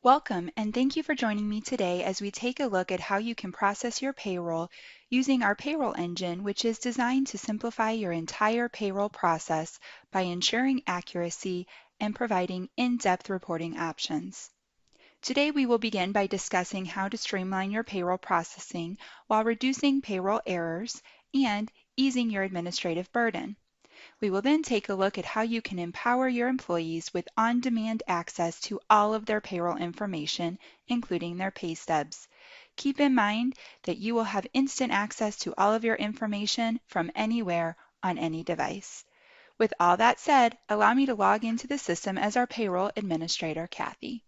Welcome, and thank you for joining me today as we take a look at how you can process your payroll using our payroll engine, which is designed to simplify your entire payroll process by ensuring accuracy and providing in-depth reporting options. Today, we will begin by discussing how to streamline your payroll processing while reducing payroll errors and easing your administrative burden. We will then take a look at how you can empower your employees with on-demand access to all of their payroll information, including their pay stubs. Keep in mind that you will have instant access to all of your information from anywhere on any device. With all that said, allow me to log into the system as our payroll administrator, Kathy.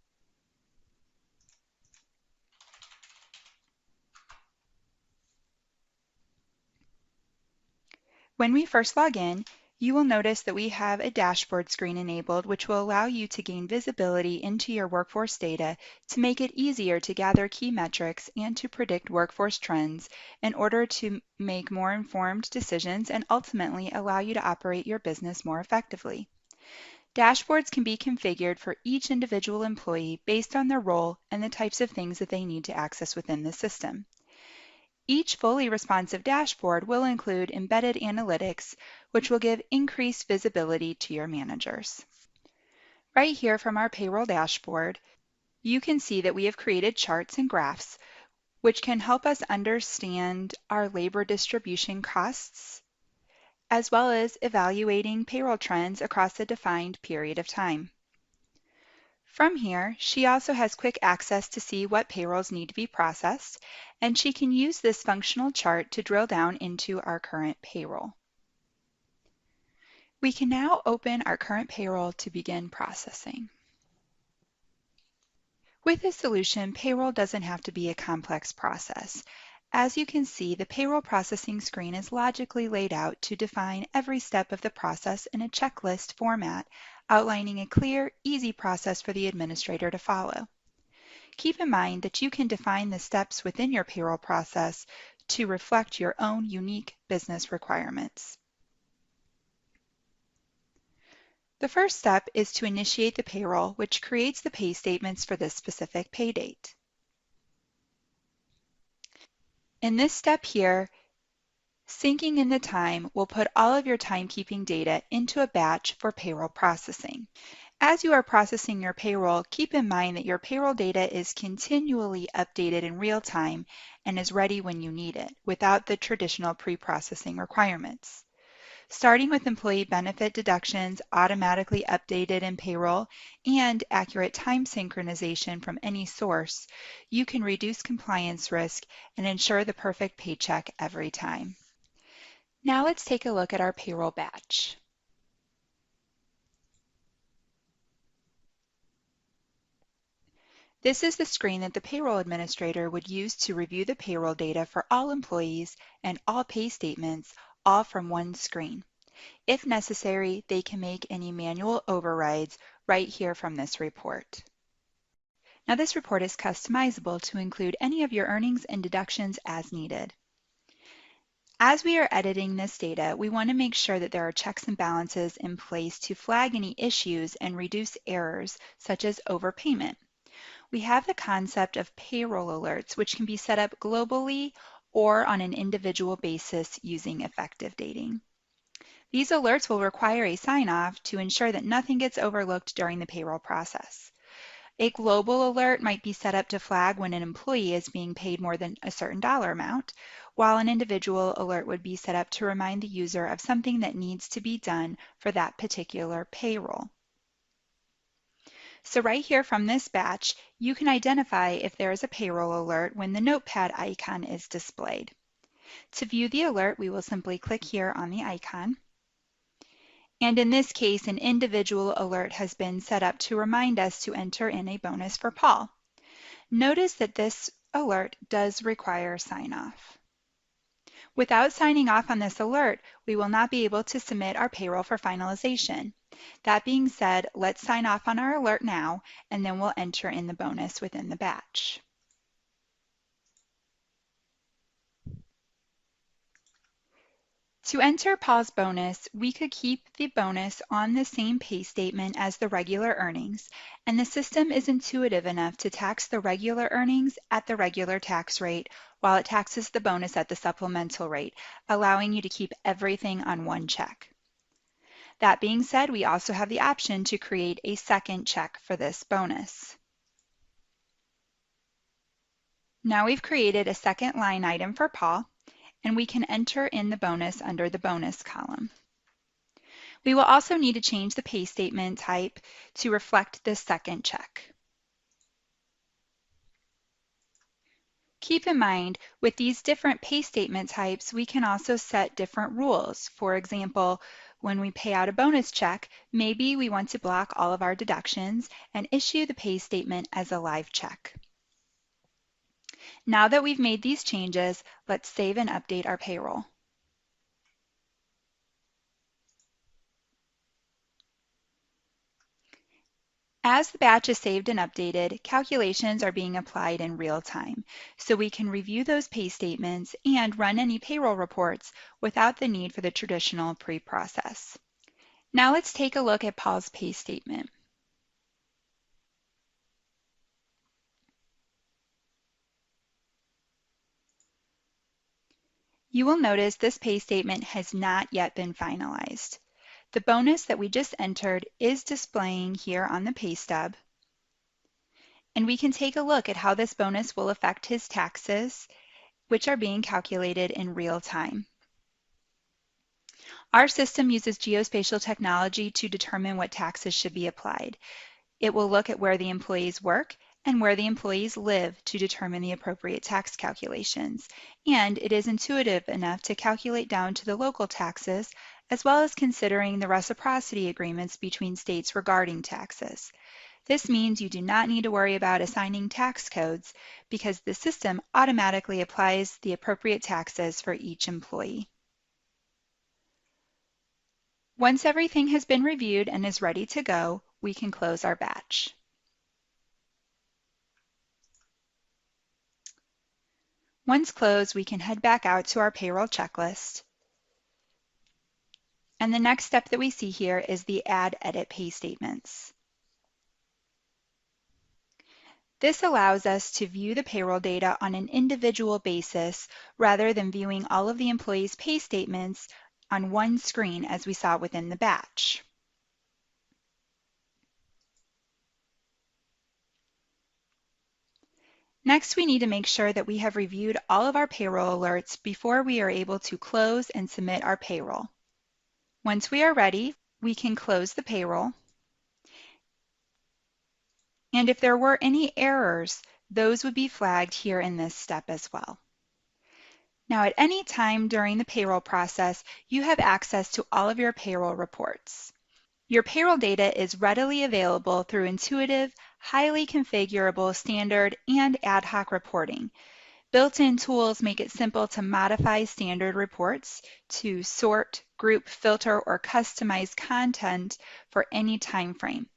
When we first log in, you will notice that we have a dashboard screen enabled, which will allow you to gain visibility into your workforce data to make it easier to gather key metrics and to predict workforce trends in order to make more informed decisions and ultimately allow you to operate your business more effectively. Dashboards can be configured for each individual employee based on their role and the types of things that they need to access within the system. Each fully responsive dashboard will include embedded analytics, which will give increased visibility to your managers. Right here from our payroll dashboard, you can see that we have created charts and graphs, which can help us understand our labor distribution costs, as well as evaluating payroll trends across a defined period of time. From here, she also has quick access to see what payrolls need to be processed, and she can use this functional chart to drill down into our current payroll. We can now open our current payroll to begin processing. With this solution, payroll doesn't have to be a complex process. As you can see, the payroll processing screen is logically laid out to define every step of the process in a checklist format, outlining a clear, easy process for the administrator to follow. Keep in mind that you can define the steps within your payroll process to reflect your own unique business requirements. The first step is to initiate the payroll, which creates the pay statements for this specific pay date. In this step here, syncing in the time will put all of your timekeeping data into a batch for payroll processing. As you are processing your payroll, keep in mind that your payroll data is continually updated in real time and is ready when you need it, without the traditional pre-processing requirements. Starting with employee benefit deductions automatically updated in payroll and accurate time synchronization from any source, you can reduce compliance risk and ensure the perfect paycheck every time. Now let's take a look at our payroll batch. This is the screen that the payroll administrator would use to review the payroll data for all employees and all pay statements, all from one screen. If necessary, they can make any manual overrides right here from this report. Now this report is customizable to include any of your earnings and deductions as needed. As we are editing this data, we want to make sure that there are checks and balances in place to flag any issues and reduce errors, such as overpayment. We have the concept of payroll alerts, which can be set up globally or on an individual basis using effective dating. These alerts will require a sign-off to ensure that nothing gets overlooked during the payroll process. A global alert might be set up to flag when an employee is being paid more than a certain dollar amount, while an individual alert would be set up to remind the user of something that needs to be done for that particular payroll. So right here from this batch, you can identify if there is a payroll alert when the notepad icon is displayed. To view the alert, we will simply click here on the icon. And in this case, an individual alert has been set up to remind us to enter in a bonus for Paul. Notice that this alert does require sign-off. Without signing off on this alert, we will not be able to submit our payroll for finalization. That being said, let's sign off on our alert now, and then we'll enter in the bonus within the batch. To enter pause bonus, we could keep the bonus on the same pay statement as the regular earnings, and the system is intuitive enough to tax the regular earnings at the regular tax rate while it taxes the bonus at the supplemental rate, allowing you to keep everything on one check. That being said, we also have the option to create a second check for this bonus. Now we've created a second line item for Paul, and we can enter in the bonus under the bonus column. We will also need to change the pay statement type to reflect this second check. Keep in mind, with these different pay statement types, we can also set different rules. For example, when we pay out a bonus check, maybe we want to block all of our deductions and issue the pay statement as a live check. Now that we've made these changes, let's save and update our payroll. As the batch is saved and updated, calculations are being applied in real time, so we can review those pay statements and run any payroll reports without the need for the traditional pre-process. Now let's take a look at Paul's pay statement. You will notice this pay statement has not yet been finalized. The bonus that we just entered is displaying here on the pay stub, and we can take a look at how this bonus will affect his taxes, which are being calculated in real time. Our system uses geospatial technology to determine what taxes should be applied. It will look at where the employees work and where the employees live to determine the appropriate tax calculations, and it is intuitive enough to calculate down to the local taxes, as well as considering the reciprocity agreements between states regarding taxes. This means you do not need to worry about assigning tax codes because the system automatically applies the appropriate taxes for each employee. Once everything has been reviewed and is ready to go, we can close our batch. Once closed, we can head back out to our payroll checklist. And the next step that we see here is the Add Edit Pay Statements. This allows us to view the payroll data on an individual basis rather than viewing all of the employees' pay statements on one screen as we saw within the batch. Next, we need to make sure that we have reviewed all of our payroll alerts before we are able to close and submit our payroll. Once we are ready, we can close the payroll. And if there were any errors, those would be flagged here in this step as well. Now, at any time during the payroll process, you have access to all of your payroll reports. Your payroll data is readily available through intuitive, highly configurable standard and ad hoc reporting. Built-in tools make it simple to modify standard reports to sort, group, filter, or customize content for any time frame.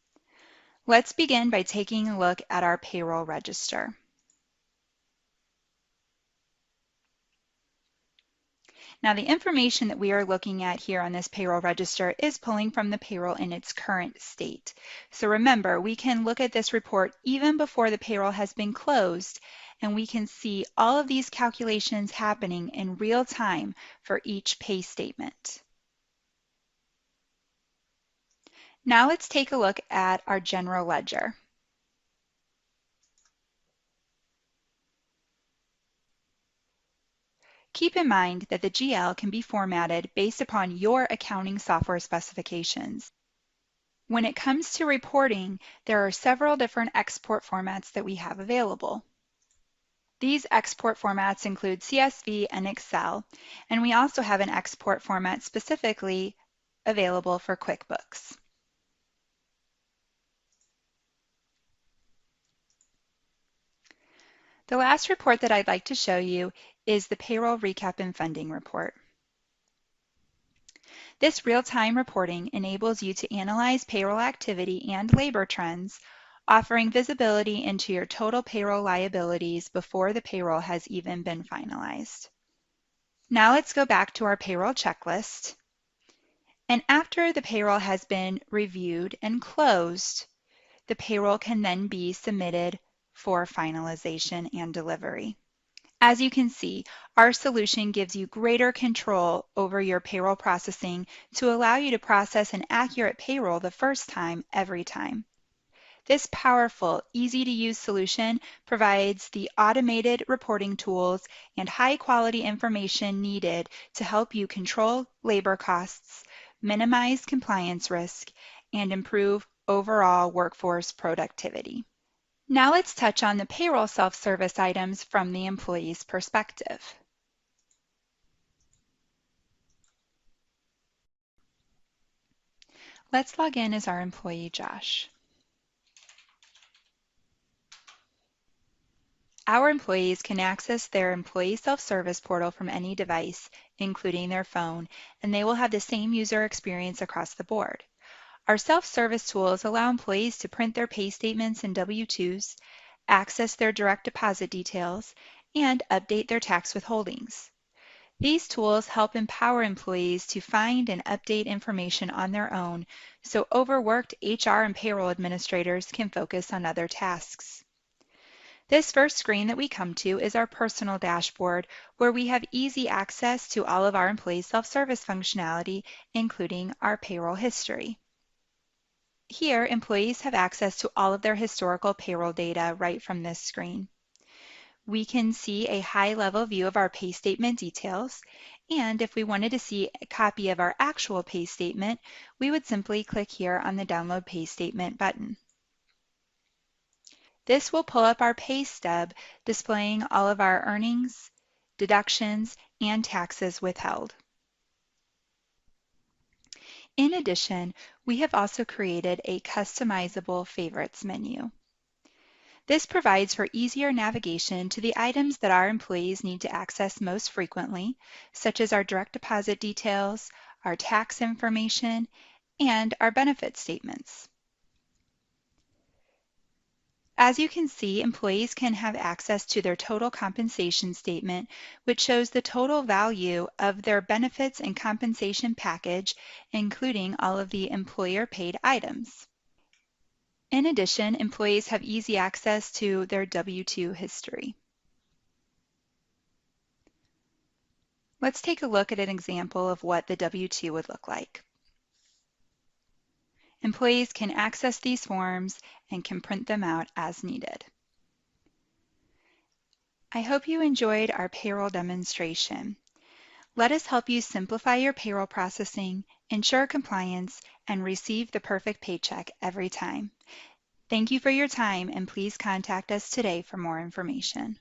Let's begin by taking a look at our payroll register. Now, the information that we are looking at here on this payroll register is pulling from the payroll in its current state. So remember, we can look at this report even before the payroll has been closed, and we can see all of these calculations happening in real time for each pay statement. Now let's take a look at our general ledger. Keep in mind that the GL can be formatted based upon your accounting software specifications. When it comes to reporting, there are several different export formats that we have available. These export formats include CSV and Excel, and we also have an export format specifically available for QuickBooks. The last report that I'd like to show you is the Payroll Recap and Funding Report. This real-time reporting enables you to analyze payroll activity and labor trends, offering visibility into your total payroll liabilities before the payroll has even been finalized. Now let's go back to our payroll checklist. And after the payroll has been reviewed and closed, the payroll can then be submitted for finalization and delivery. As you can see, our solution gives you greater control over your payroll processing to allow you to process an accurate payroll the first time, every time. This powerful, easy-to-use solution provides the automated reporting tools and high-quality information needed to help you control labor costs, minimize compliance risk, and improve overall workforce productivity. Now let's touch on the payroll self-service items from the employee's perspective. Let's log in as our employee, Josh. Our employees can access their employee self-service portal from any device, including their phone, and they will have the same user experience across the board. Our self-service tools allow employees to print their pay statements and W-2s, access their direct deposit details, and update their tax withholdings. These tools help empower employees to find and update information on their own, so overworked HR and payroll administrators can focus on other tasks. This first screen that we come to is our personal dashboard, where we have easy access to all of our employee self-service functionality, including our payroll history. Here, employees have access to all of their historical payroll data right from this screen. We can see a high-level view of our pay statement details, and if we wanted to see a copy of our actual pay statement, we would simply click here on the Download Pay Statement button. This will pull up our pay stub, displaying all of our earnings, deductions, and taxes withheld. In addition, we have also created a customizable favorites menu. This provides for easier navigation to the items that our employees need to access most frequently, such as our direct deposit details, our tax information, and our benefit statements. As you can see, employees can have access to their total compensation statement, which shows the total value of their benefits and compensation package, including all of the employer-paid items. In addition, employees have easy access to their W-2 history. Let's take a look at an example of what the W-2 would look like. Employees can access these forms and can print them out as needed. I hope you enjoyed our payroll demonstration. Let us help you simplify your payroll processing, ensure compliance, and receive the perfect paycheck every time. Thank you for your time, and please contact us today for more information.